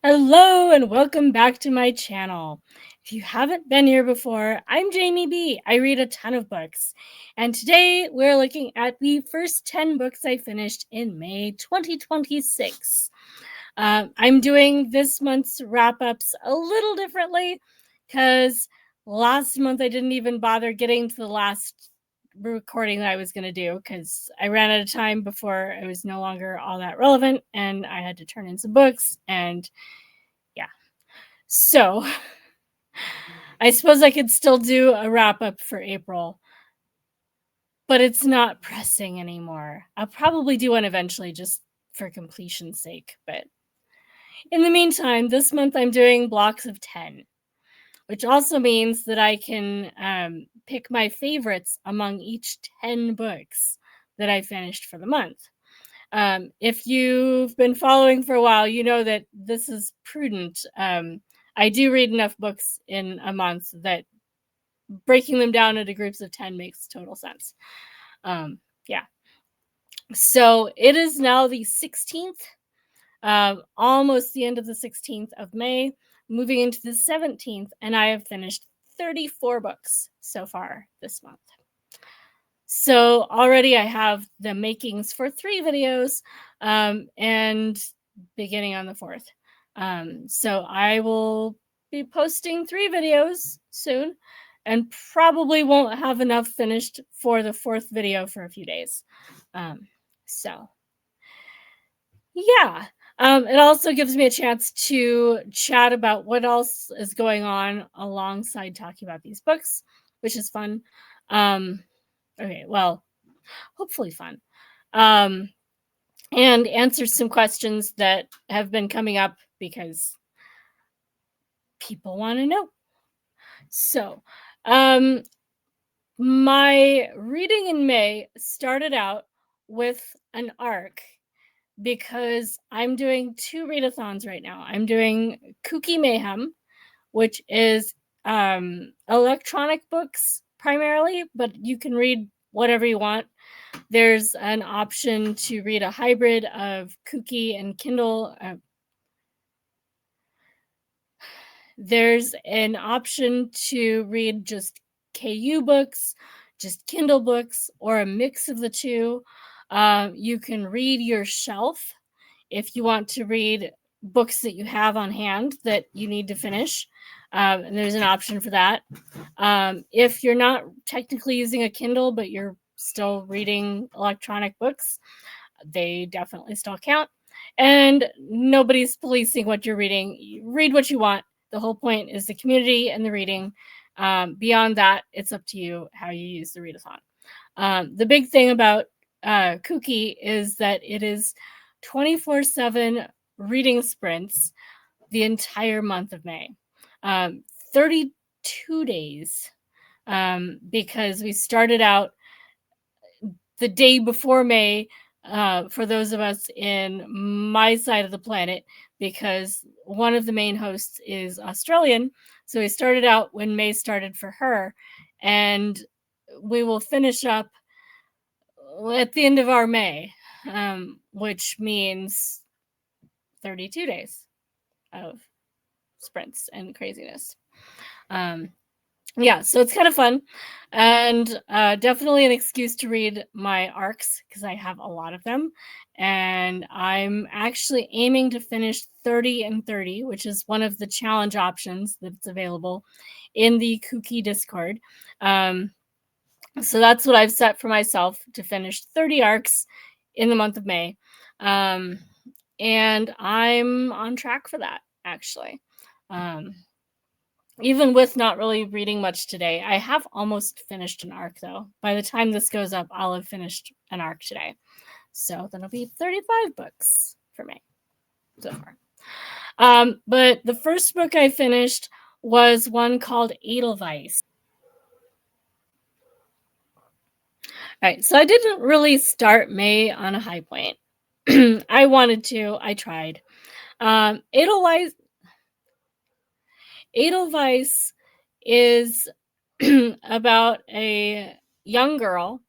Hello and welcome back to my channel. If you haven't been here before, I'm Jamie B. I read a ton of books. And today we're looking at the first 10 books I finished in May 2026. I'm doing this month's wrap-ups a little differently because last month I didn't even bother getting to the last recording that I was going to do because I ran out of time before I was no longer all that relevant and I had to turn in some books and yeah. So I suppose I could still do a wrap up for April, but it's not pressing anymore. I'll probably do one eventually just for completion's sake. But in the meantime, this month I'm doing blocks of 10, which also means that I can pick my favorites among each 10 books that I finished for the month. If you've been following for a while, you know that this is prudent. I do read enough books in a month that breaking them down into groups of 10 makes total sense. Yeah. So it is now the 16th, almost the end of the 16th of May, moving into the 17th, and I have finished 34 books so far this month. So already I have the makings for 3 videos and beginning on the 4th. So I will be posting 3 videos soon and probably won't have enough finished for the 4th video for a few days. So yeah. It also gives me a chance to chat about what else is going on alongside talking about these books, which is fun. Okay, well, hopefully fun. And answer some questions that have been coming up because people want to know. So, my reading in May started out with an arc because I'm doing 2 readathons right now. I'm doing KuKi Mayhem, which is electronic books primarily, but you can read whatever you want. There's an option to read a hybrid of KuKi and Kindle. There's an option to read just KU books, just Kindle books, or a mix of the two. You can read your shelf if you want to read books that you have on hand that you need to finish. And there's an option for that. If you're not technically using a Kindle, but you're still reading electronic books, they definitely still count. And nobody's policing what you're reading. You read what you want. The whole point is the community and the reading. Beyond that, it's up to you how you use the readathon. The big thing about KuKi is that it is 24/7 reading sprints the entire month of May. 32 days because we started out the day before May for those of us in my side of the planet, because one of the main hosts is Australian. So we started out when May started for her, and we will finish up at the end of our May, which means 32 days of sprints and craziness. Yeah, so it's kind of fun and definitely an excuse to read my arcs because I have a lot of them. And I'm actually aiming to finish 30 and 30, which is one of the challenge options that's available in the KuKi Discord. So that's what I've set for myself, to finish 30 arcs in the month of May. And I'm on track for that, actually. Even with not really reading much today, I have almost finished an arc, though. By the time this goes up, I'll have finished an arc today. So that'll be 35 books for me so far. But the first book I finished was one called Edelweiss. All right, so I didn't really start May on a high point. I wanted to. I tried. Edelweiss is about a young girl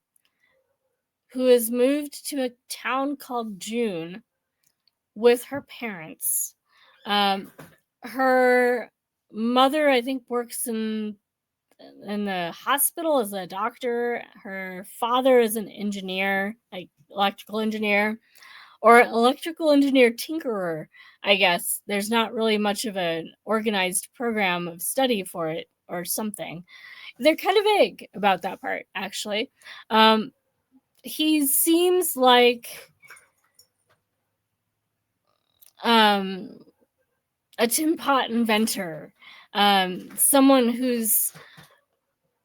who has moved to a town called June with her parents. Her mother, I think, works in the hospital as a doctor. Her father is an engineer, like electrical engineer, or electrical engineer tinkerer, I guess. There's not really much of an organized program of study for it or something. They're kind of vague about that part, actually. He seems like a tin pot inventor, someone who's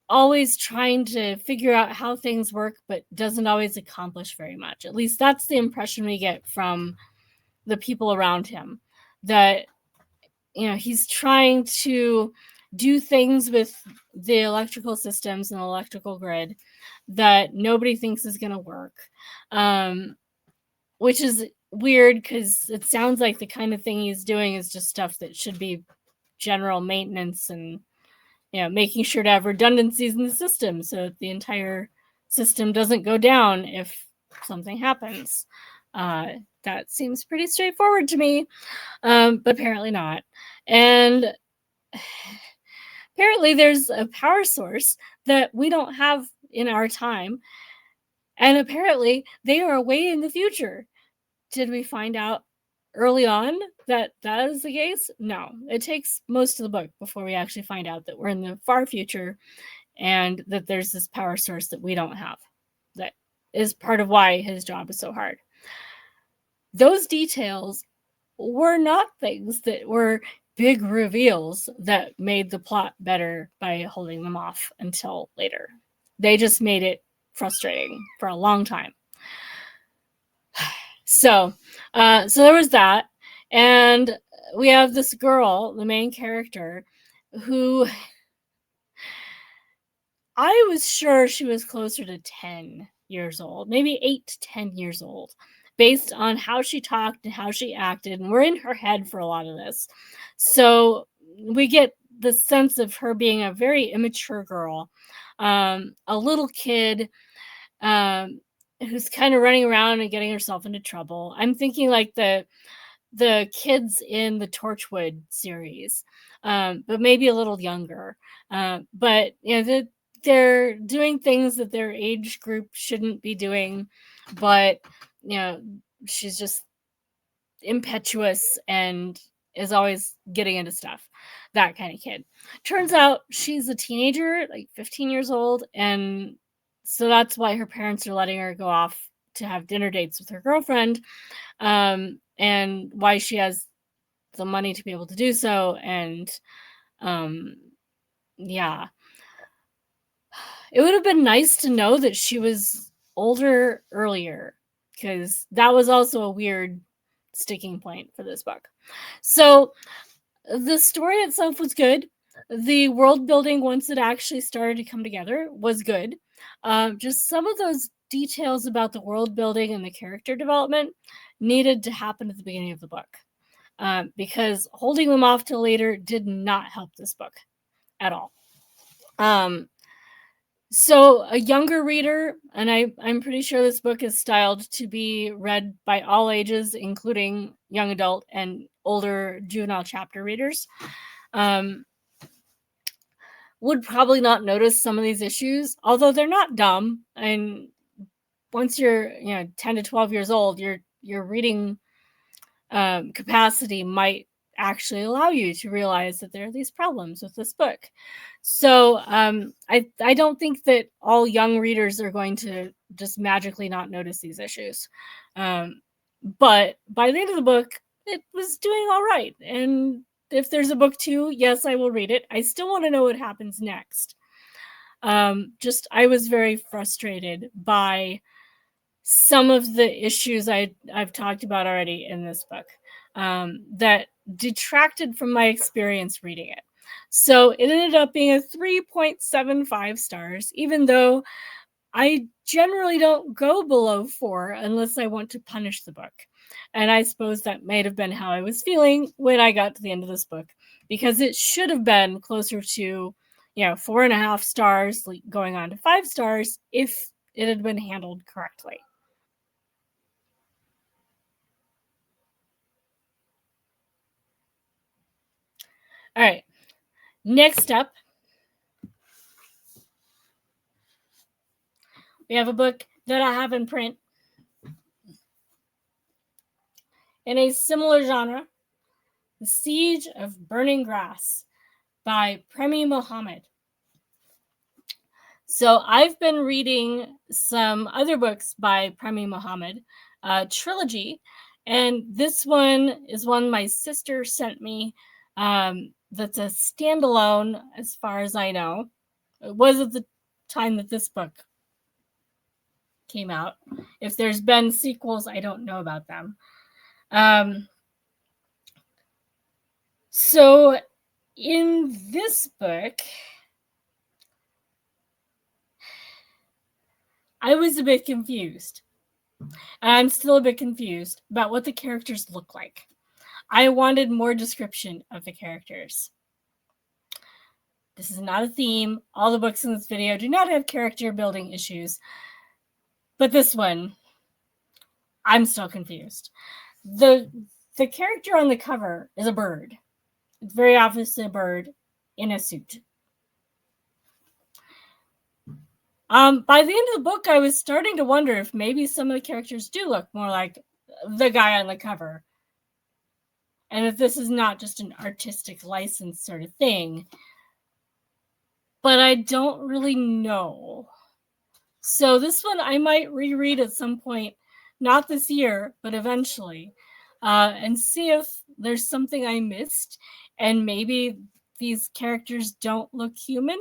always trying to figure out how things work but doesn't always accomplish very much. At least that's the impression we get from the people around him, that he's trying to do things with the electrical systems and electrical grid that nobody thinks is going to work, which is weird because it sounds like the kind of thing he's doing is just stuff that should be general maintenance and making sure to have redundancies in the system so that the entire system doesn't go down if something happens. That seems pretty straightforward to me, but apparently not. And apparently there's a power source that we don't have in our time, and apparently they are way in the future. Did we find out early on that is the case? No. It takes most of the book before we actually find out that we're in the far future and that there's this power source that we don't have. That is part of why his job is so hard. Those details were not things that were big reveals that made the plot better by holding them off until later. They just made it frustrating for a long time. So there was that. And we have this girl, the main character, who I was sure she was closer to 10 years old, maybe 8 to 10 years old, based on how she talked and how she acted. And we're in her head for a lot of this. So we get the sense of her being a very immature girl, a little kid, who's kind of running around and getting herself into trouble. I'm thinking like the kids in the Torchwood series, but maybe a little younger. But they're doing things that their age group shouldn't be doing, but she's just impetuous and is always getting into stuff. That kind of kid. Turns out she's a teenager, like 15 years old, and so that's why her parents are letting her go off to have dinner dates with her girlfriend, and why she has the money to be able to do so. And yeah, it would have been nice to know that she was older earlier, because that was also a weird sticking point for this book. So the story itself was good. The world building, once it actually started to come together, was good. Just some of those details about the world building and the character development needed to happen at the beginning of the book, because holding them off till later did not help this book at all. So a younger reader, and I'm pretty sure this book is styled to be read by all ages, including young adult and older juvenile chapter readers, would probably not notice some of these issues, although they're not dumb. And once you're 10 to 12 years old, your reading capacity might actually allow you to realize that there are these problems with this book. So I don't think that all young readers are going to just magically not notice these issues. But by the end of the book, it was doing all right. And if there's a book 2, yes, I will read it. I still want to know what happens next. I was very frustrated by some of the issues I've talked about already in this book, that detracted from my experience reading it. So it ended up being a 3.75 stars, even though I generally don't go below 4 unless I want to punish the book. And I suppose that might have been how I was feeling when I got to the end of this book, because it should have been closer to 4.5 stars, going on to 5 stars, if it had been handled correctly. All right. Next up, we have a book that I have in print in a similar genre, The Siege of Burning Grass by Premee Mohamed. So I've been reading some other books by Premee Mohamed, a trilogy, and this one is one my sister sent me. That's a standalone, as far as I know. It was at the time that this book came out. If there's been sequels, I don't know about them. So in this book, I was a bit confused. And I'm still a bit confused about what the characters look like. I wanted more description of the characters. This is not a theme. All the books in this video do not have character building issues. But this one, I'm still confused. The character on the cover is a bird. It's very obviously a bird in a suit. By the end of the book, I was starting to wonder if maybe some of the characters do look more like the guy on the cover. And if this is not just an artistic license sort of thing. But I don't really know. So this one I might reread at some point, not this year, but eventually, and see if there's something I missed, and maybe these characters don't look human.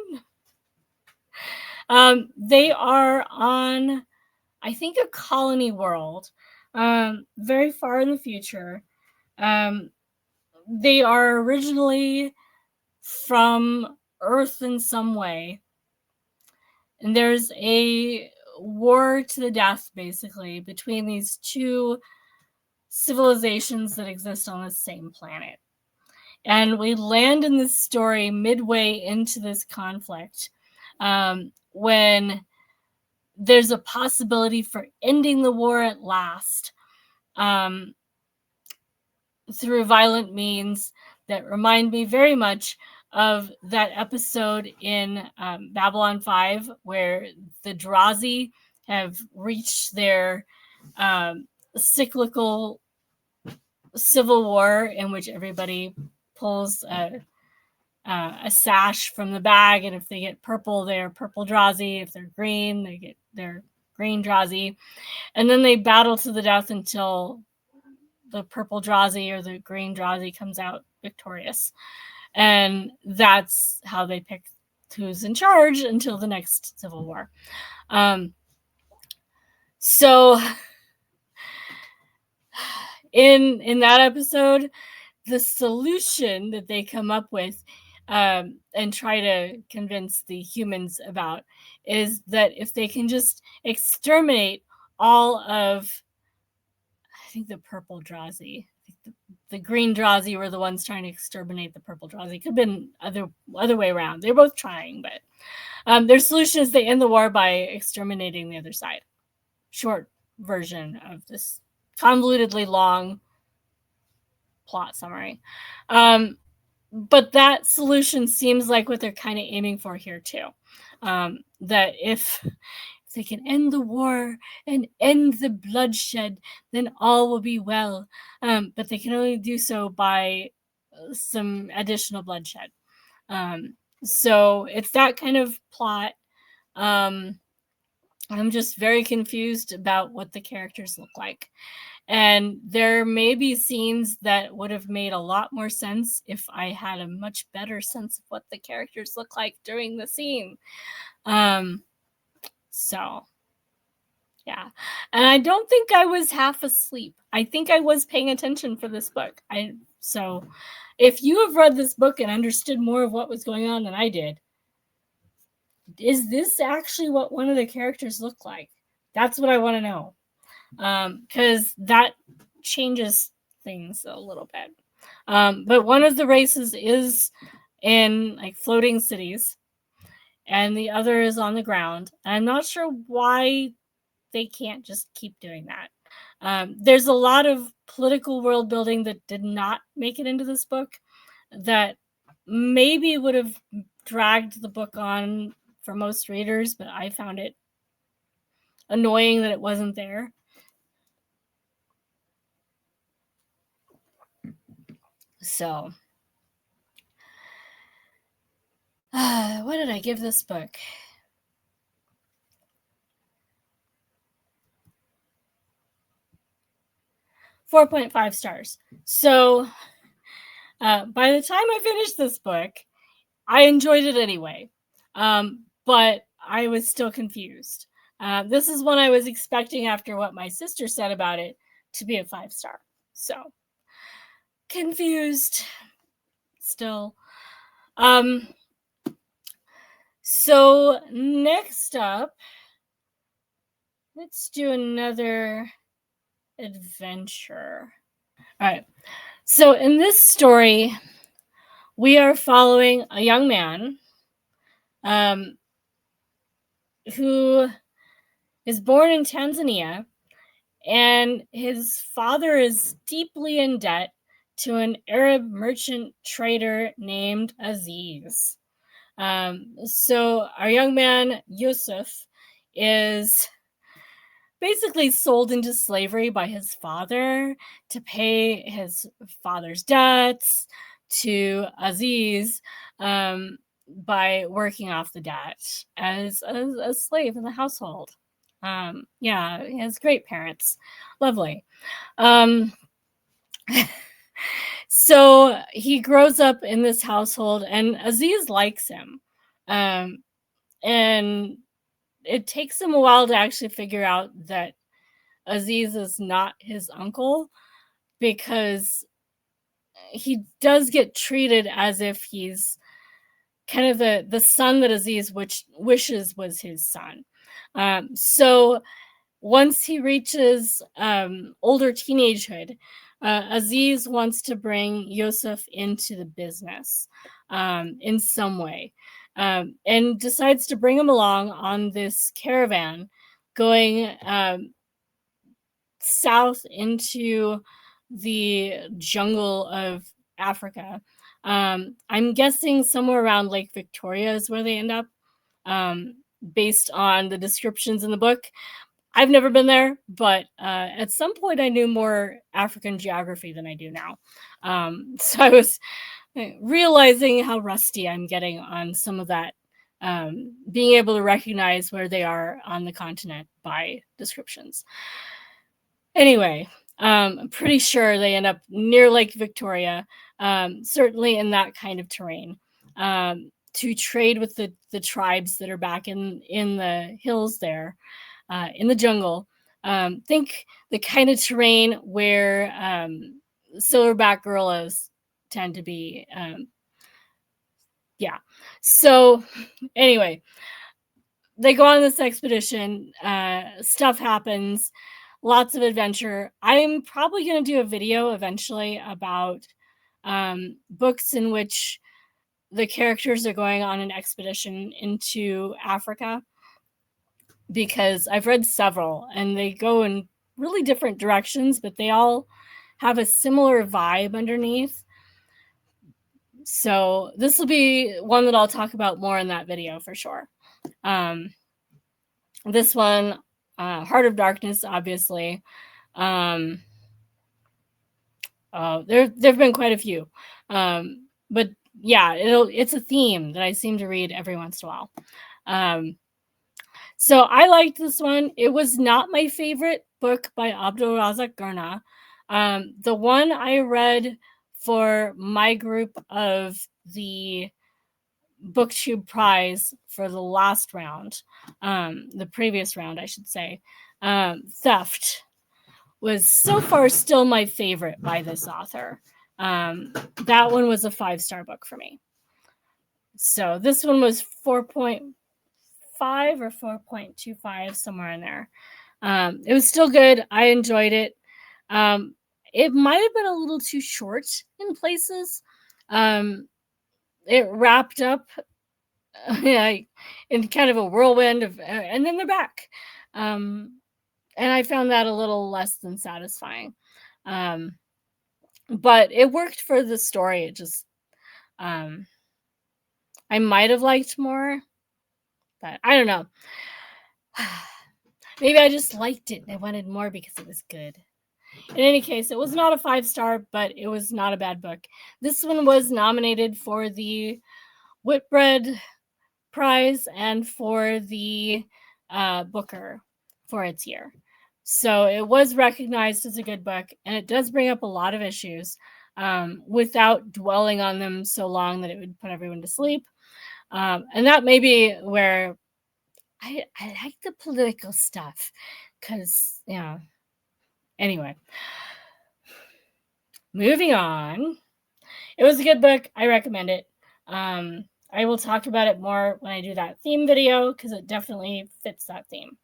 They are on, I think, a colony world, very far in the future. They are originally from Earth in some way. And there's a war to the death, basically, between these two civilizations that exist on the same planet. And we land in this story midway into this conflict, when there's a possibility for ending the war at last, through violent means that remind me very much of that episode in Babylon 5 where the Drazi have reached their cyclical civil war in which everybody pulls a sash from the bag, and if they get purple, they're purple Drazi. If they're green, they get their green Drazi. And then they battle to the death until the purple Drazi or the green Drazi comes out victorious. And that's how they pick who's in charge until the next civil war. So in that episode, the solution that they come up with and try to convince the humans about is that if they can just exterminate all of, I think, the purple Drazi. The green Drazi were the ones trying to exterminate the purple Drazi. Could have been other way around. They're both trying, but their solution is they end the war by exterminating the other side. Short version of this convolutedly long plot summary. But that solution seems like what they're kind of aiming for here too. That if they can end the war and end the bloodshed, then all will be well. But they can only do so by some additional bloodshed. So it's that kind of plot. I'm just very confused about what the characters look like. And there may be scenes that would have made a lot more sense if I had a much better sense of what the characters look like during the scene. So, yeah. And I don't think I was half asleep. I think I was paying attention for this book. So if you have read this book and understood more of what was going on than I did, is this actually what one of the characters look like? That's what I want to know. Because that changes things a little bit. But one of the races is in like floating cities, and the other is on the ground. I'm not sure why they can't just keep doing that. There's a lot of political world building that did not make it into this book that maybe would have dragged the book on for most readers, but I found it annoying that it wasn't there. So, what did I give this book? 4.5 stars. So, by the time I finished this book, I enjoyed it anyway, but I was still confused. This is one I was expecting after what my sister said about it to be a 5-star. So, confused still. So next up, let's do another adventure. All right. So in this story, we are following a young man who is born in Tanzania, and his father is deeply in debt to an Arab merchant trader named Aziz. So our young man, Yusuf, is basically sold into slavery by his father to pay his father's debts to Aziz by working off the debt as a slave in the household. Yeah, he has great parents. Lovely. So he grows up in this household, and Aziz likes him. And it takes him a while to actually figure out that Aziz is not his uncle, because he does get treated as if he's kind of the son that Aziz wishes was his son. So once he reaches older teenagehood, Aziz wants to bring Yusuf into the business in some way, and decides to bring him along on this caravan going south into the jungle of Africa. I'm guessing somewhere around Lake Victoria is where they end up, based on the descriptions in the book. I've never been there, but at some point I knew more African geography than I do now. So I was realizing how rusty I'm getting on some of that, being able to recognize where they are on the continent by descriptions. Anyway, I'm pretty sure they end up near Lake Victoria, certainly in that kind of terrain, to trade with the tribes that are back in the hills there, in the jungle. Think the kind of terrain where silverback gorillas tend to be. Yeah. So anyway, they go on this expedition. Stuff happens. Lots of adventure. I'm probably going to do a video eventually about books in which the characters are going on an expedition into Africa, because I've read several and they go in really different directions, but they all have a similar vibe underneath. So this will be one that I'll talk about more in that video for sure. This one, Heart of Darkness, obviously. There have been quite a few, but yeah, it's a theme that I seem to read every once in a while. So I liked this one. It was not my favorite book by Abdulrazak Gurnah. The one I read for my group of the BookTube prize for the last round, the previous round, I should say, Theft, was so far still my favorite by this author. That one was a 5-star book for me. So this one was 4.5 or 4.25, somewhere in there. It was still good. I enjoyed it. It might have been a little too short in places. It wrapped up in kind of a whirlwind of, and then they're back. And I found that a little less than satisfying. But it worked for the story. It just, I might have liked more, but I don't know. Maybe I just liked it and I wanted more because it was good. In any case, it was not a 5-star, but it was not a bad book. This one was nominated for the Whitbread Prize and for the Booker for its year. So it was recognized as a good book, and it does bring up a lot of issues without dwelling on them so long that it would put everyone to sleep. And that may be where I like the political stuff because, anyway. Moving on. It was a good book. I recommend it. I will talk about it more when I do that theme video because it definitely fits that theme.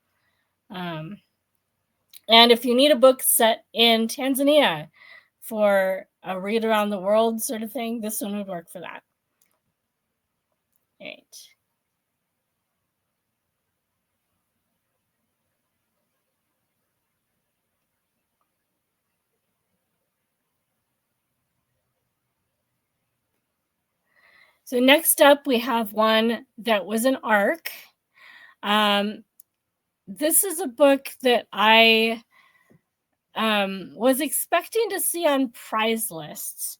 And if you need a book set in Tanzania for a read around the world sort of thing, this one would work for that. All right. So next up, we have one that was an arc. This is a book that I was expecting to see on prize lists.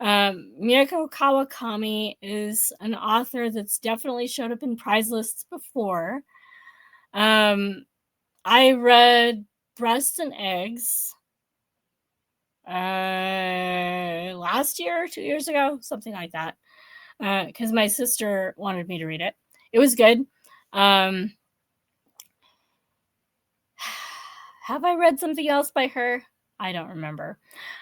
Mieko Kawakami is an author that's definitely showed up in prize lists before. I read Breast and Eggs last year, 2 years ago, something like that, because my sister wanted me to read it. It was good. Have I read something else by her? I don't remember.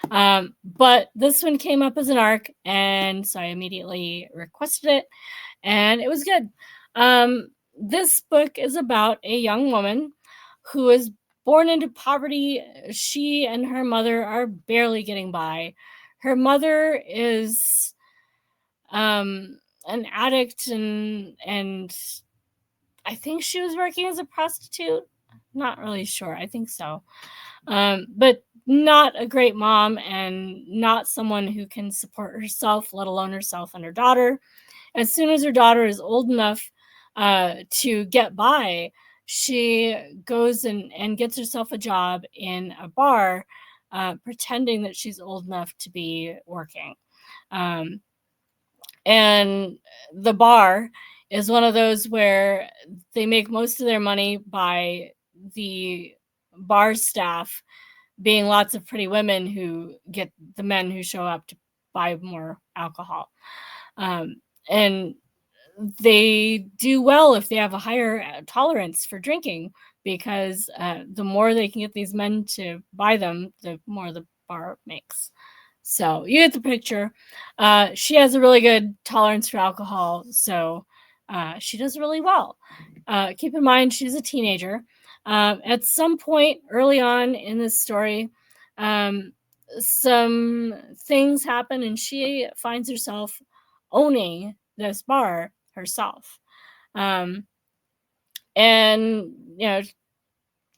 But this one came up as an arc, and so I immediately requested it, and it was good. This book is about a young woman who is born into poverty. She and her mother are barely getting by. Her mother is an addict, and I think she was working as a prostitute. Not really sure. I think so. But not a great mom and not someone who can support herself, let alone herself and her daughter. As soon as her daughter is old enough to get by, she goes and gets herself a job in a bar, pretending that she's old enough to be working. And the bar is one of those where they make most of their money by the bar staff being lots of pretty women who get the men who show up to buy more alcohol. And they do well if they have a higher tolerance for drinking because the more they can get these men to buy them, the more the bar makes. So you get the picture. She has a really good tolerance for alcohol, so she does really well. Keep in mind, she's a teenager. At some point early on in this story, some things happen, and she finds herself owning this bar herself. And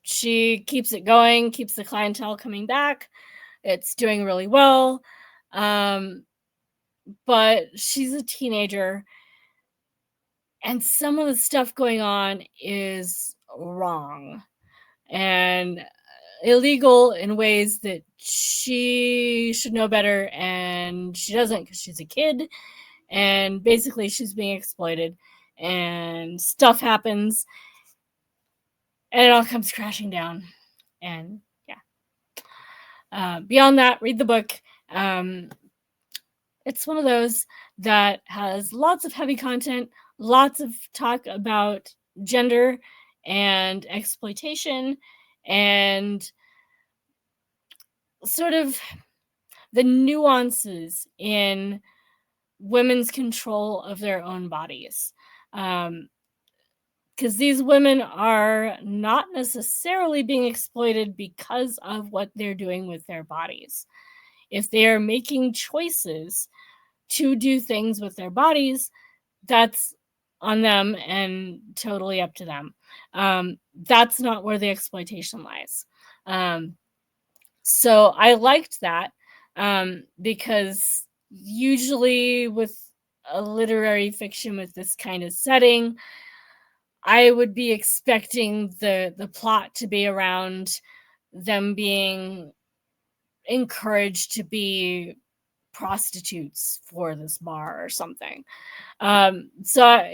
she keeps it going, keeps the clientele coming back. It's doing really well. But she's a teenager, and some of the stuff going on is wrong and illegal in ways that she should know better, and she doesn't because she's a kid, and basically she's being exploited, and stuff happens, and it all comes crashing down. And beyond that, read the book. It's one of those that has lots of heavy content, lots of talk about gender and exploitation and sort of the nuances in women's control of their own bodies. Because these women are not necessarily being exploited because of what they're doing with their bodies. If they are making choices to do things with their bodies, that's on them and totally up to them. That's not where the exploitation lies. So I liked that because usually with a literary fiction with this kind of setting, I would be expecting the plot to be around them being encouraged to be prostitutes for this bar or something. So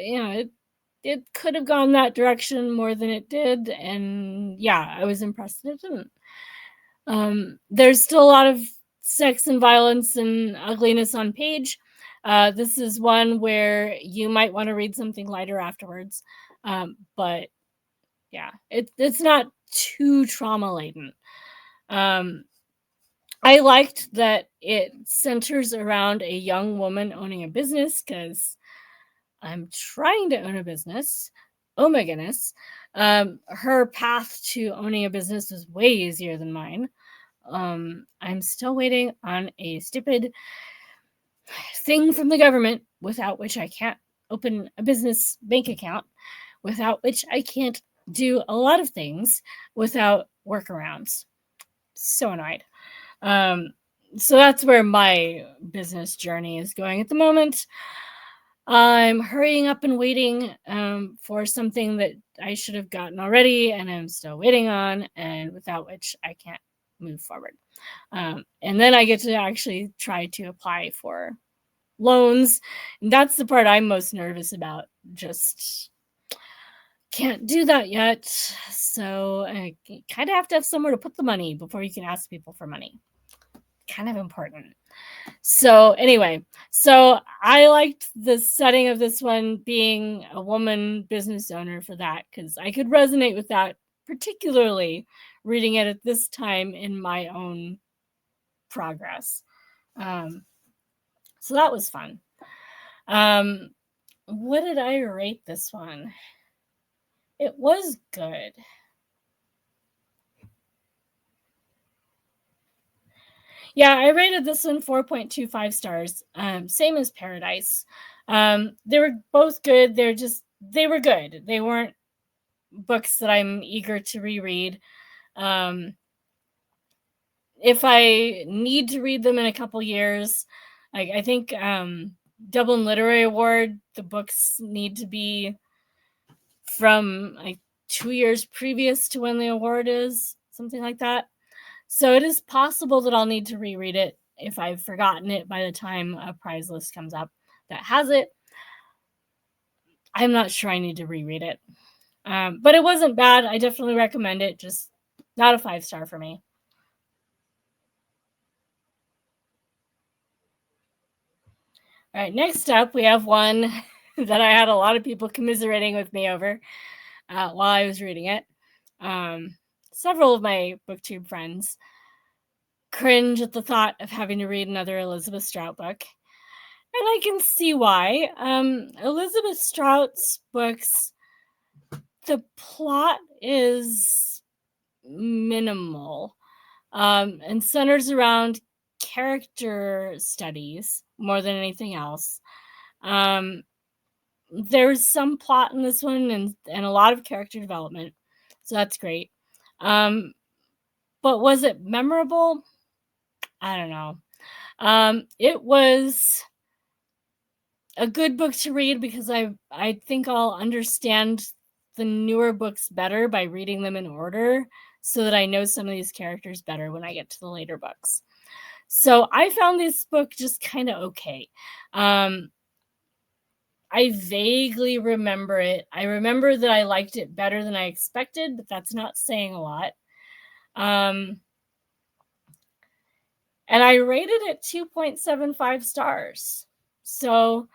it could have gone that direction more than it did, and yeah, I was impressed that it didn't. There's still a lot of sex and violence and ugliness on page. This is one where you might want to read something lighter afterwards, but yeah, it's not too trauma laden. I liked that it centers around a young woman owning a business, because I'm trying to own a business. Oh my goodness. Her path to owning a business was way easier than mine. I'm still waiting on a stupid thing from the government without which I can't open a business bank account, without which I can't do a lot of things without workarounds. So annoyed. So that's where my business journey is going at the moment. I'm hurrying up and waiting for something that I should have gotten already, and I'm still waiting on, and without which I can't move forward. And then I get to actually try to apply for loans. And that's the part I'm most nervous about. Just can't do that yet. So I kind of have to have somewhere to put the money before you can ask people for money. Kind of important. So anyway, so I liked the setting of this one being a woman business owner for that, because I could resonate with that, particularly reading it at this time in my own progress. So that was fun. What did I rate this one? It was good. Yeah, I rated this one 4.25 stars. Same as Paradise. They were both good. They were good. They weren't books that I'm eager to reread. If I need to read them in a couple years, like I think Dublin Literary Award, the books need to be from like 2 years previous to when the award is, something like that. So it is possible that I'll need to reread it if I've forgotten it by the time a prize list comes up that has it. I'm not sure I need to reread it. But it wasn't bad. I definitely recommend it. Just not a 5-star for me. All right, next up, we have one that I had a lot of people commiserating with me over while I was reading it. Several of my booktube friends cringe at the thought of having to read another Elizabeth Strout book. And I can see why. Elizabeth Strout's books, the plot is minimal and centers around character studies more than anything else. There's some plot in this one and a lot of character development, so that's great. But was it memorable? I don't know. It was a good book to read because I think I'll understand the newer books better by reading them in order, so that I know some of these characters better when I get to the later books. So I found this book just kind of okay. I vaguely remember it. I remember that I liked it better than I expected, but that's not saying a lot. And I rated it 2.75 stars. So,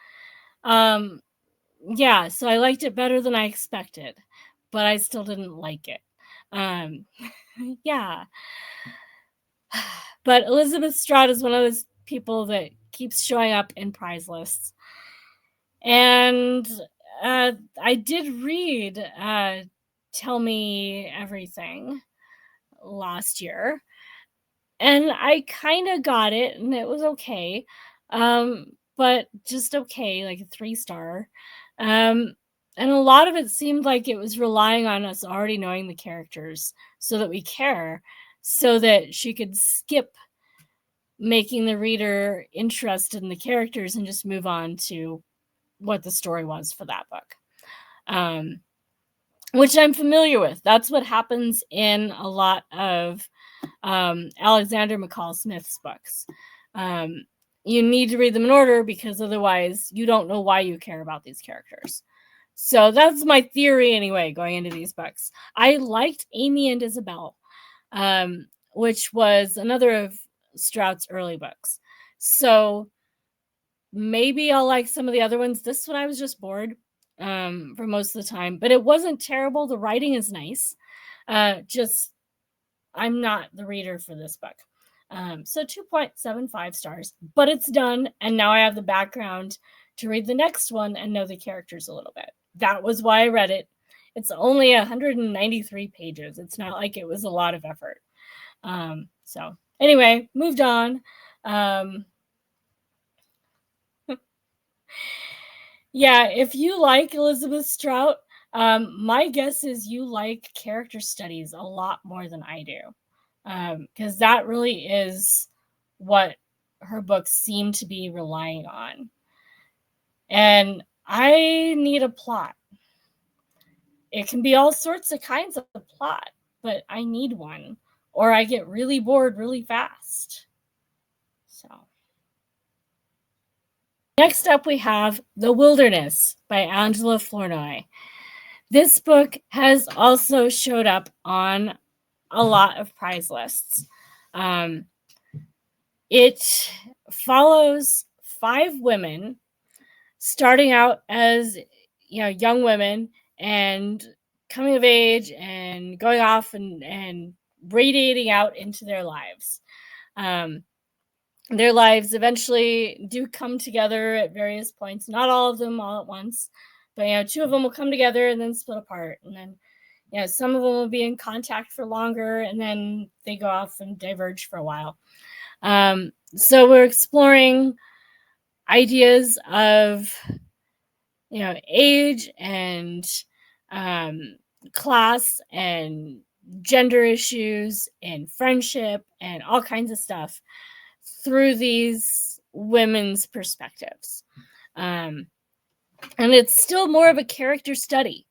yeah, so I liked it better than I expected, but I still didn't like it. Yeah. But Elizabeth Strout is one of those people that keeps showing up in prize lists. And I did read Tell Me Everything last year, and I kind of got it, and it was okay. But just okay, like a 3-star. And a lot of it seemed like it was relying on us already knowing the characters so that we care, so that she could skip making the reader interested in the characters and just move on to what the story was for that book, which I'm familiar with. That's what happens in a lot of Alexander McCall Smith's books. You need to read them in order because otherwise you don't know why you care about these characters. So that's my theory anyway, going into these books. I liked Amy and Isabel, which was another of Strout's early books. So maybe I'll like some of the other ones. This one I was just bored for most of the time, but it wasn't terrible. The writing is nice. Just I'm not the reader for this book. So 2.75 stars, but it's done. And now I have the background to read the next one and know the characters a little bit. That was why I read it. It's only 193 pages. It's not like it was a lot of effort. So anyway, moved on. Yeah, if you like Elizabeth Strout, my guess is you like character studies a lot more than I do, because that really is what her books seem to be relying on. And I need a plot. It can be all sorts of kinds of plot, but I need one, or I get really bored really fast. So next up we have The Wilderness by Angela Flournoy. This book has also showed up on a lot of prize lists. It follows 5 women starting out as young women and coming of age and going off and radiating out into their lives. Their lives eventually do come together at various points, not all of them all at once, but 2 of them will come together and then split apart, and then some of them will be in contact for longer and then they go off and diverge for a while. So we're exploring ideas of age and class and gender issues and friendship and all kinds of stuff through these women's perspectives. And it's still more of a character study,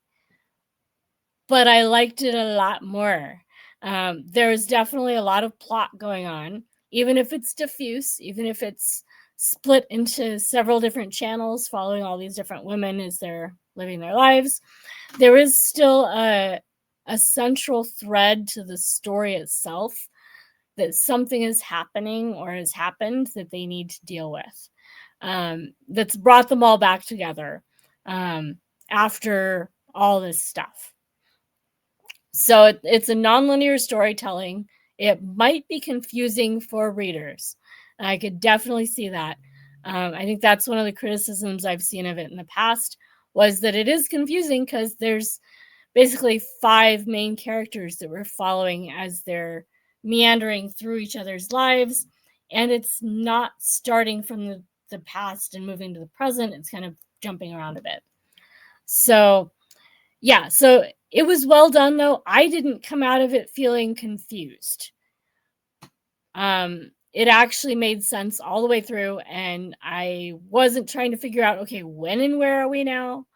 but I liked it a lot more. There's definitely a lot of plot going on, even if it's diffuse, even if it's split into several different channels following all these different women as they're living their lives. There is still a central thread to the story itself, that something is happening or has happened that they need to deal with, that's brought them all back together after all this stuff. So it's a nonlinear storytelling. It might be confusing for readers. I could definitely see that. I think that's one of the criticisms I've seen of it in the past, was that it is confusing because there's basically 5 main characters that we're following as they're meandering through each other's lives, and it's not starting from the past and moving to the present. It's kind of jumping around a bit. So yeah, so it was well done, though. I didn't come out of it feeling confused. It actually made sense all the way through, and I wasn't trying to figure out, okay, when and where are we now?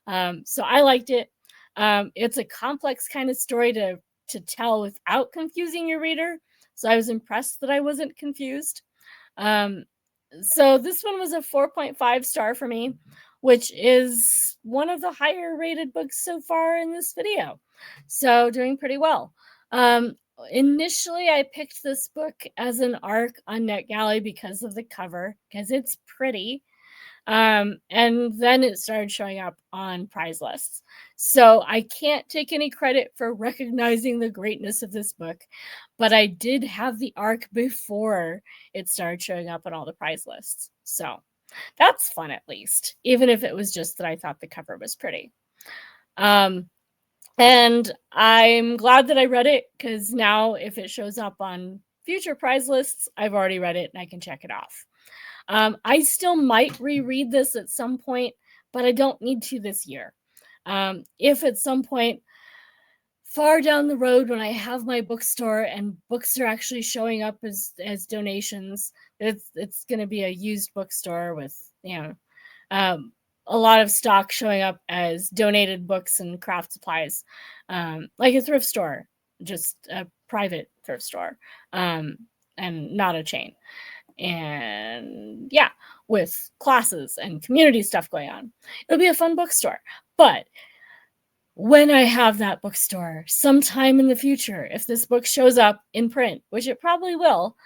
So I liked it. It's a complex kind of story to tell without confusing your reader. So I was impressed that I wasn't confused. So this one was a 4.5 star for me, which is one of the higher rated books so far in this video. So doing pretty well. Initially, I picked this book as an ARC on Netgalley because of the cover, because it's pretty. And then it started showing up on prize lists. So I can't take any credit for recognizing the greatness of this book, but I did have the ARC before it started showing up on all the prize lists. So that's fun, at least, even if it was just that I thought the cover was pretty. And I'm glad that I read it, because now if it shows up on future prize lists, I've already read it and I can check it off. I still might reread this at some point, but I don't need to this year. If at some point far down the road, when I have my bookstore and books are actually showing up as donations, it's going to be a used bookstore with a lot of stock showing up as donated books and craft supplies, like a thrift store, just a private thrift store, and not a chain. And yeah, with classes and community stuff going on. It'll be a fun bookstore. But when I have that bookstore sometime in the future, if this book shows up in print, which it probably will,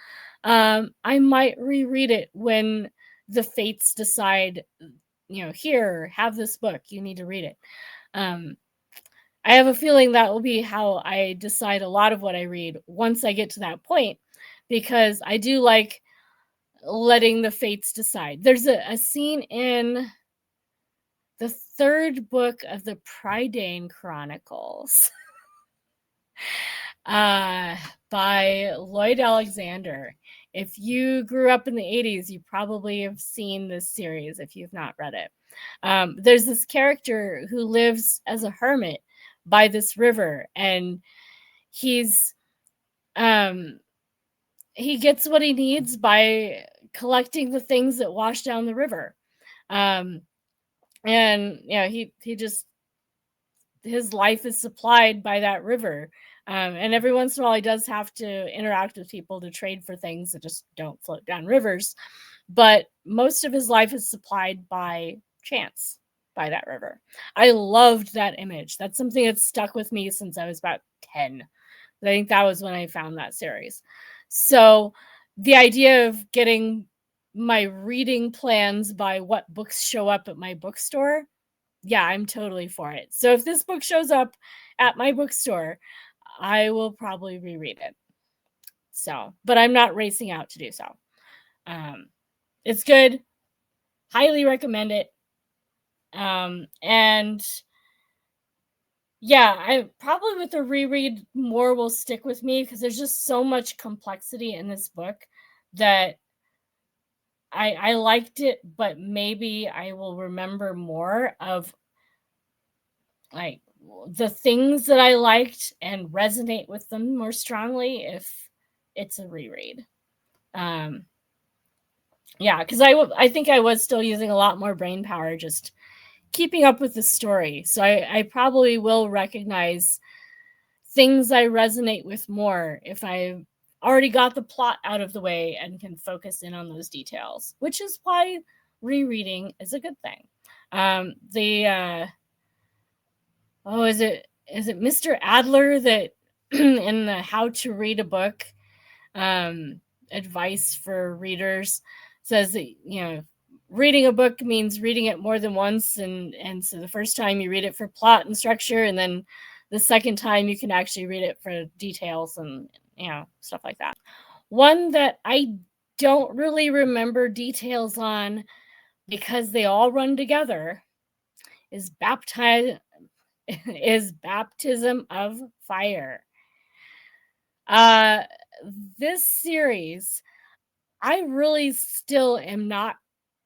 I might reread it when the fates decide, here, have this book, you need to read it. I have a feeling that will be how I decide a lot of what I read once I get to that point, because I do like letting the fates decide. There's a scene in the third book of the Prydain Chronicles by Lloyd Alexander. If you grew up in the 80s, you probably have seen this series if you've not read it. There's this character who lives as a hermit by this river, and he's he gets what he needs by collecting the things that wash down the river. And he just, his life is supplied by that river. And every once in a while he does have to interact with people to trade for things that just don't float down rivers. But most of his life is supplied by chance by that river. I loved that image. That's something that's stuck with me since I was about 10. I think that was when I found that series. So the idea of getting my reading plans by what books show up at my bookstore, yeah, I'm totally for it. So if this book shows up at my bookstore, I will probably reread it. So, but I'm not racing out to do so. It's good. Highly recommend it. And yeah, I probably with the reread more will stick with me because there's just so much complexity in this book that I liked it, but maybe I will remember more of like the things that I liked and resonate with them more strongly if it's a reread. Yeah, because I think I was still using a lot more brain power just keeping up with the story. So I probably will recognize things I resonate with more if I already got the plot out of the way and can focus in on those details, which is why rereading is a good thing. Is it Mr. Adler that in the How to Read a Book advice for readers says that reading a book means reading it more than once, and so the first time you read it for plot and structure, and then the second time you can actually read it for details and stuff like that. One that I don't really remember details on because they all run together is Baptism of Fire. This series, I really still am not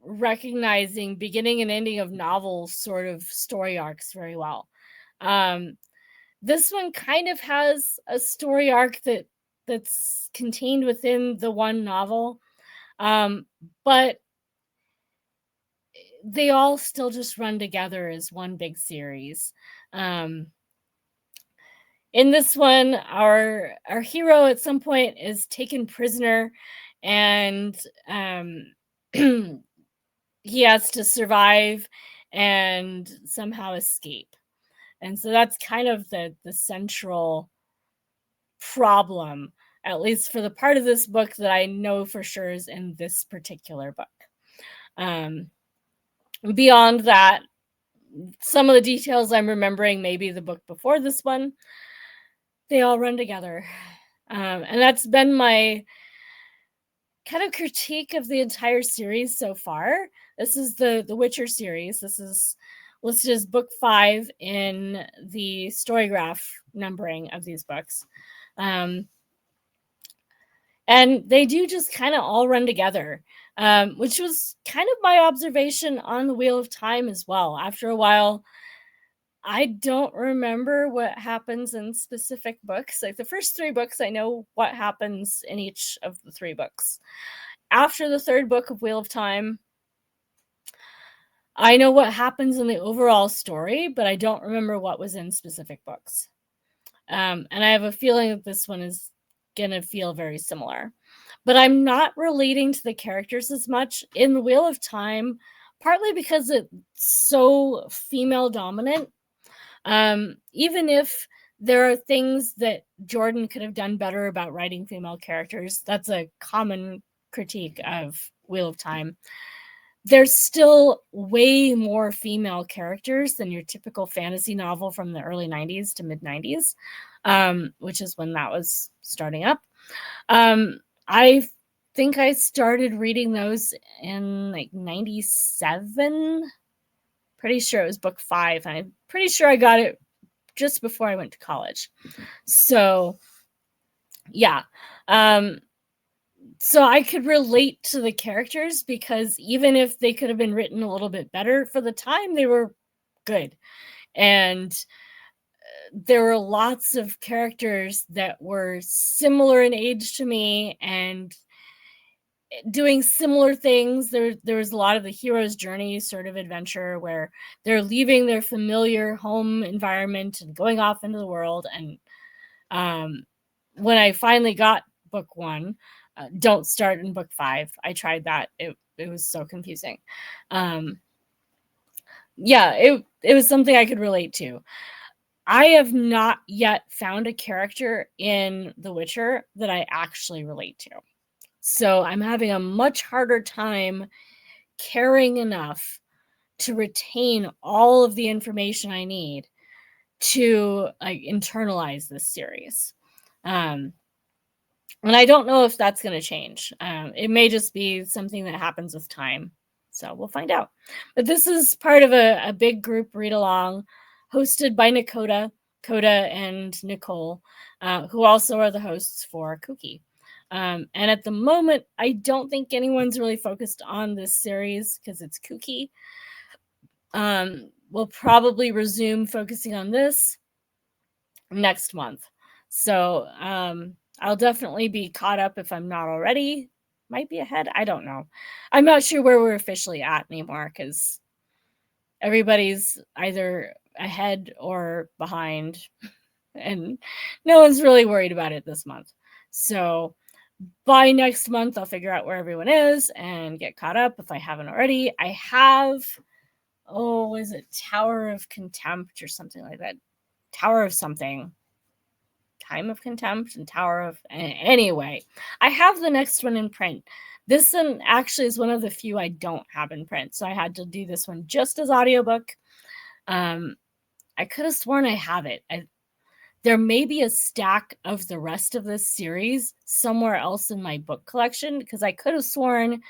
recognizing beginning and ending of novels sort of story arcs very well. This one kind of has a story arc that's contained within the one novel, but they all still just run together as one big series. In this one, our hero at some point is taken prisoner, and he has to survive and somehow escape. And so that's kind of the central problem, at least for the part of this book that I know for sure is in this particular book. Beyond that, some of the details I'm remembering, maybe the book before this one, they all run together. And that's been my kind of critique of the entire series so far. This is the Witcher series. This is listed as book 5 in the Storygraph numbering of these books. And they do just kind of all run together, which was kind of my observation on the Wheel of Time as well. After a while, I don't remember what happens in specific books. Like the first 3 books, I know what happens in each of the 3 books. After the 3rd book of Wheel of Time, I know what happens in the overall story, but I don't remember what was in specific books. And I have a feeling that this one is going to feel very similar. But I'm not relating to the characters as much in the Wheel of Time, partly because it's so female dominant. Even if there are things that Jordan could have done better about writing female characters, that's a common critique of Wheel of Time. There's still way more female characters than your typical fantasy novel from the early 90s to mid 90s, which is when that was starting up. I think I started reading those in like 97. Pretty sure it was book 5. And I'm pretty sure I got it just before I went to college. So, yeah. So I could relate to the characters because even if they could have been written a little bit better for the time, they were good. And there were lots of characters that were similar in age to me and doing similar things. There was a lot of the hero's journey sort of adventure where they're leaving their familiar home environment and going off into the world. And when I finally got book 1, don't start in book 5. I tried that. It was so confusing. Yeah, it was something I could relate to. I have not yet found a character in The Witcher that I actually relate to. So I'm having a much harder time caring enough to retain all of the information I need to like internalize this series. And I don't know if that's going to change. It may just be something that happens with time. So we'll find out. But this is part of a big group read along hosted by Coda and Nicole, who also are the hosts for KuKi. And at the moment, I don't think anyone's really focused on this series because it's KuKi. We'll probably resume focusing on this next month. So I'll definitely be caught up if I'm not already. Might be ahead. I don't know. I'm not sure where we're officially at anymore because everybody's either ahead or behind. And no one's really worried about it this month. So by next month, I'll figure out where everyone is and get caught up if I haven't already. I have, is it Tower of Contempt or something like that? Tower of something. Time of Contempt and Tower of... Anyway, I have the next one in print. This one actually is one of the few I don't have in print. So I had to do this one just as audiobook. I could have sworn I have it. There may be a stack of the rest of this series somewhere else in my book collection because I could have sworn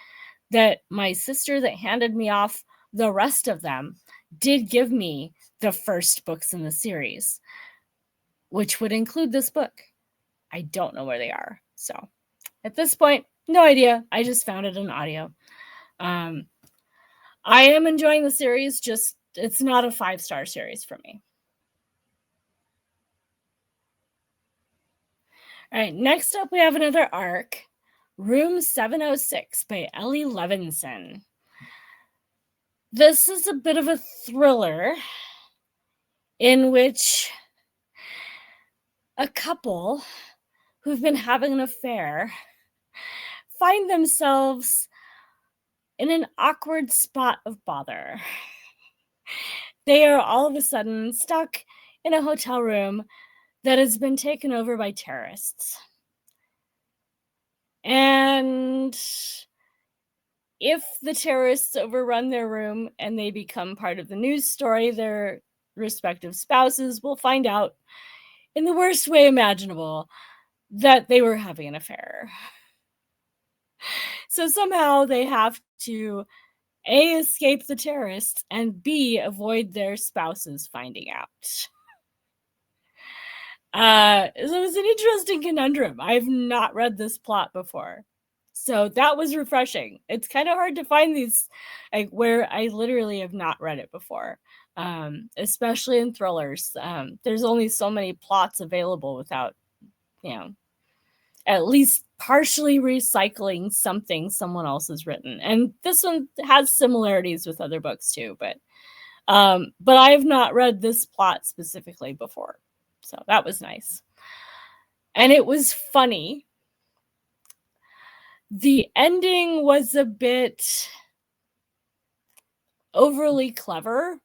that my sister that handed me off the rest of them did give me the first books in the series, which would include this book. I don't know where they are. So at this point, no idea. I just found it in audio. I am enjoying the series, just it's not a 5-star series for me. All right, next up we have another arc, Room 706 by Ellie Levenson. This is a bit of a thriller in which a couple who've been having an affair find themselves in an awkward spot of bother. They are all of a sudden stuck in a hotel room that has been taken over by terrorists. And if the terrorists overrun their room and they become part of the news story, their respective spouses will find out in the worst way imaginable that they were having an affair. So somehow they have to A, escape the terrorists, and B, avoid their spouses finding out. So it was an interesting conundrum. I've not read this plot before. So that was refreshing. It's kind of hard to find these where I literally have not read it before, especially in thrillers. There's only so many plots available without, at least partially recycling something someone else has written. And this one has similarities with other books too, but I have not read this plot specifically before. So that was nice. And it was funny. The ending was a bit overly clever.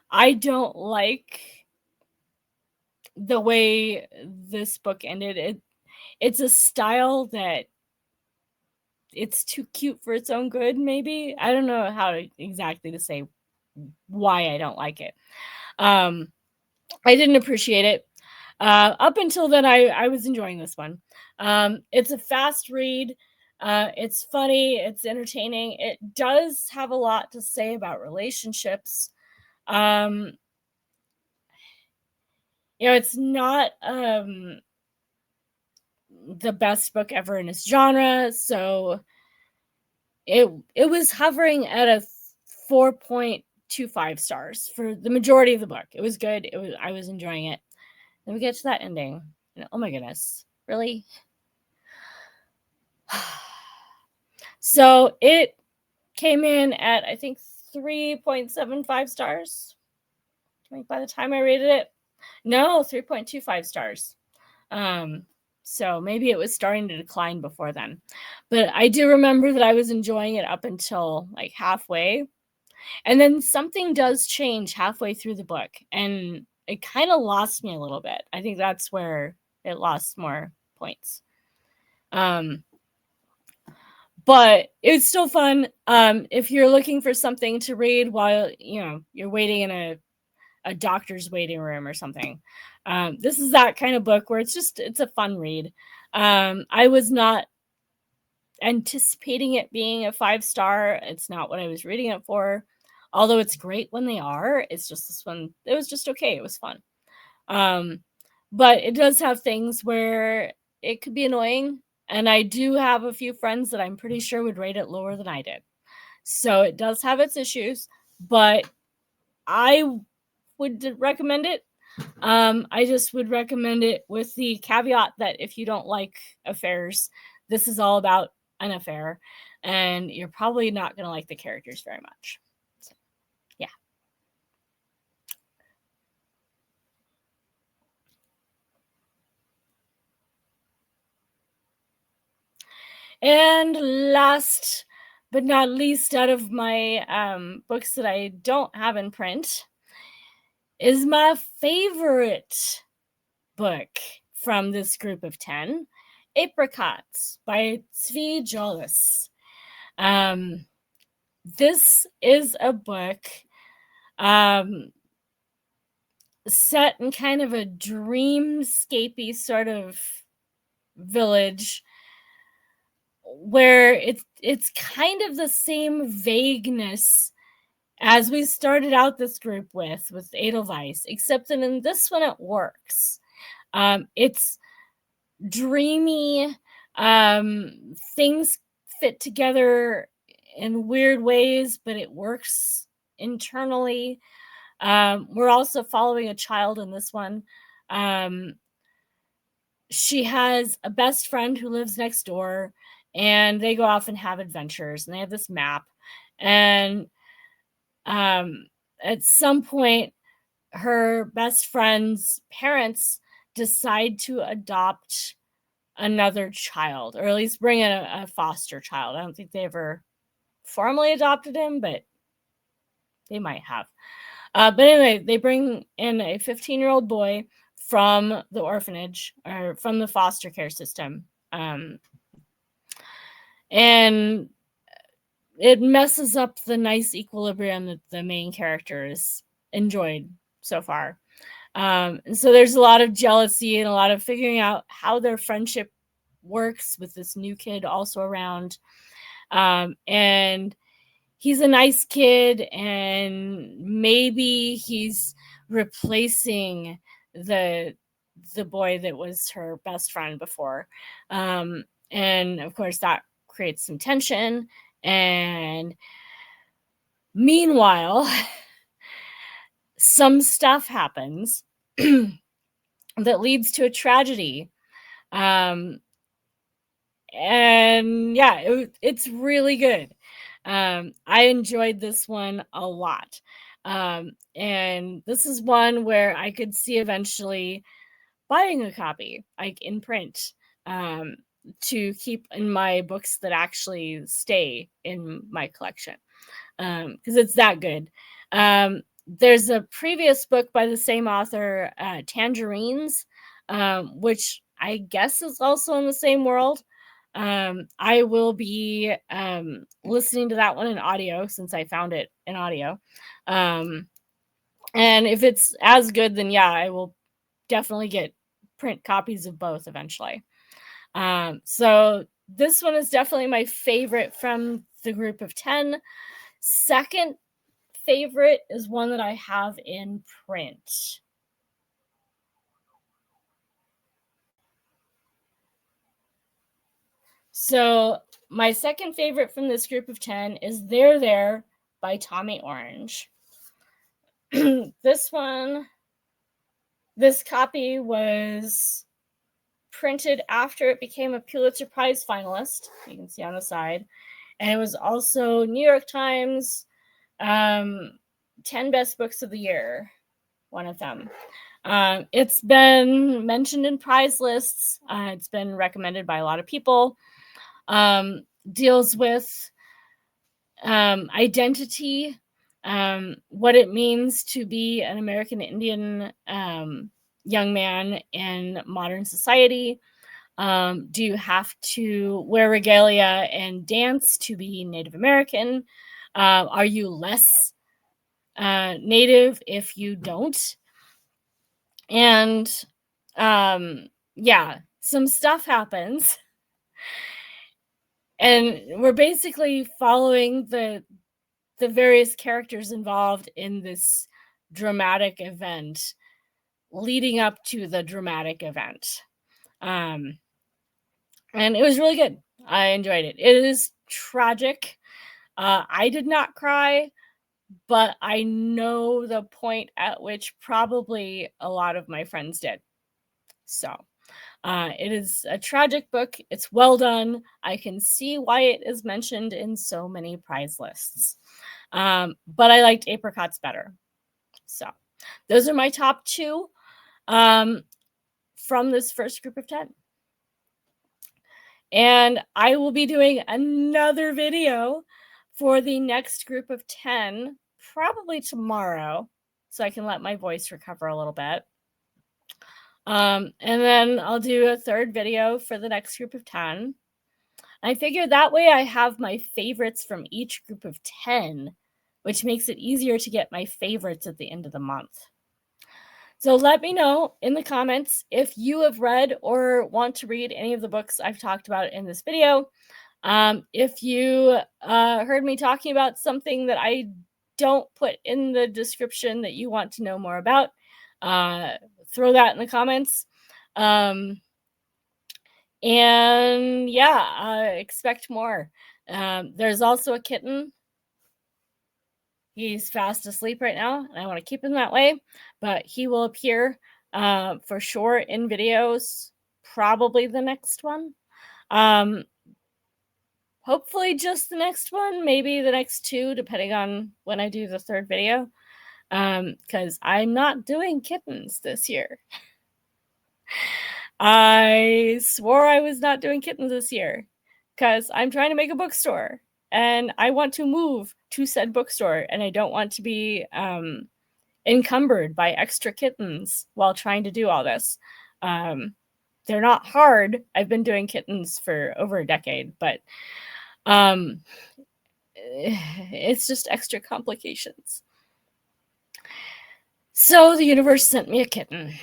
I don't like the way this book ended. It's a style that it's too cute for its own good, maybe. I don't know how exactly to say why I don't like it. I didn't appreciate it. Up until then, I was enjoying this one. It's a fast read. It's funny. It's entertaining. It does have a lot to say about relationships. It's not the best book ever in its genre, so it was hovering at a 4.25 stars for the majority of the book. It was good. I was enjoying it. Then we get to that ending. And, oh my goodness. Really? So it came in at, I think, 3.75 stars. By the time I rated it. No, 3.25 stars. So maybe it was starting to decline before then. But I do remember that I was enjoying it up until like halfway. And then something does change halfway through the book. And it kind of lost me a little bit. I think that's where it lost more points. But it's still fun. If you're looking for something to read while you're waiting in a doctor's waiting room or something, this is that kind of book where it's a fun read. I was not anticipating it being a 5-star. It's not what I was reading it for. Although it's great when they are, it's just this one. It was just okay. It was fun. But it does have things where it could be annoying. And I do have a few friends that I'm pretty sure would rate it lower than I did. So it does have its issues, but I would recommend it. I just would recommend it with the caveat that if you don't like affairs, this is all about an affair, and you're probably not going to like the characters very much. So, yeah. And last but not least, out of my books that I don't have in print, is my favorite book from this group of 10, Apricots by Tsvi Jolles. This is a book set in kind of a dreamscapey sort of village where it's kind of the same vagueness as we started out this group with Edelweiss, except that in this one it works. It's dreamy. Things fit together in weird ways, but it works internally. We're also following a child in this one. She has a best friend who lives next door, and they go off and have adventures, and they have this map. And at some point, her best friend's parents decide to adopt another child, or at least bring in a foster child. I don't think they ever formally adopted him, but they might have. But anyway, they bring in a 15-year-old boy from the orphanage or from the foster care system. And it messes up the nice equilibrium that the main characters enjoyed so far. And so there's a lot of jealousy and a lot of figuring out how their friendship works with this new kid also around. And he's a nice kid, and maybe he's replacing the boy that was her best friend before. And of course that creates some tension. And meanwhile, some stuff happens that leads to a tragedy. And yeah, it's really good. I enjoyed this one a lot. And this is one where I could see eventually buying a copy, like in print, to keep in my books that actually stay in my collection, because it's that good. There's a previous book by the same author, Tangerines, which I guess is also in the same world. I will be listening to that one in audio since I found it in audio. And if it's as good, then yeah, I will definitely get print copies of both eventually. So this one is definitely my favorite from the group of 10. Second favorite is one that I have in print. So my second favorite from this group of 10 is There There by Tommy Orange. This copy was printed after it became a Pulitzer Prize finalist. You can see on the side. And it was also New York Times 10 Best Books of the Year, one of them. It's been mentioned in prize lists. It's been recommended by a lot of people. Deals with identity, what it means to be an American Indian young man in modern society. Do you have to wear regalia and dance to be Native American? Are you less Native if you don't? And yeah, some stuff happens. And we're basically following the various characters involved in this dramatic event leading up to the dramatic event. And it was really good. I enjoyed it. It is tragic. I did not cry, but I know the point at which probably a lot of my friends did. So it is a tragic book. It's well done. I can see why it is mentioned in so many prize lists. But I liked Apricots better. So those are my top two from this first group of 10. And I will be doing another video for the next group of 10, probably tomorrow, so I can let my voice recover a little bit. And then I'll do a third video for the next group of 10. I figure that way I have my favorites from each group of 10, which makes it easier to get my favorites at the end of the month. So let me know in the comments if you have read or want to read any of the books I've talked about in this video. If you heard me talking about something that I don't put in the description that you want to know more about, throw that in the comments. And yeah, expect more. There's also a kitten. He's fast asleep right now, and I want to keep him that way, but he will appear for sure in videos, probably the next one. Hopefully just the next one, maybe the next two, depending on when I do the third video, because I'm not doing kittens this year. I swore I was not doing kittens this year because I'm trying to make a bookstore and I want to move to said bookstore, and I don't want to be encumbered by extra kittens while trying to do all this. They're not hard. I've been doing kittens for over a decade, but it's just extra complications. So the universe sent me a kitten.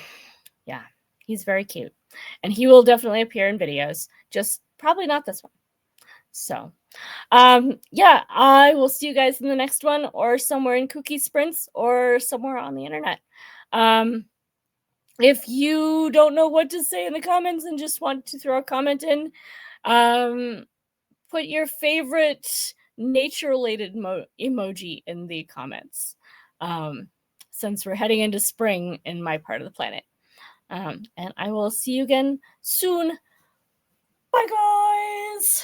Yeah, he's very cute. And he will definitely appear in videos, just probably not this one. So yeah, I will see you guys in the next one, or somewhere in KuKi Sprints, or somewhere on the internet. If you don't know what to say in the comments and just want to throw a comment in, put your favorite nature-related emoji in the comments, since we're heading into spring in my part of the planet. And I will see you again soon. Bye, guys!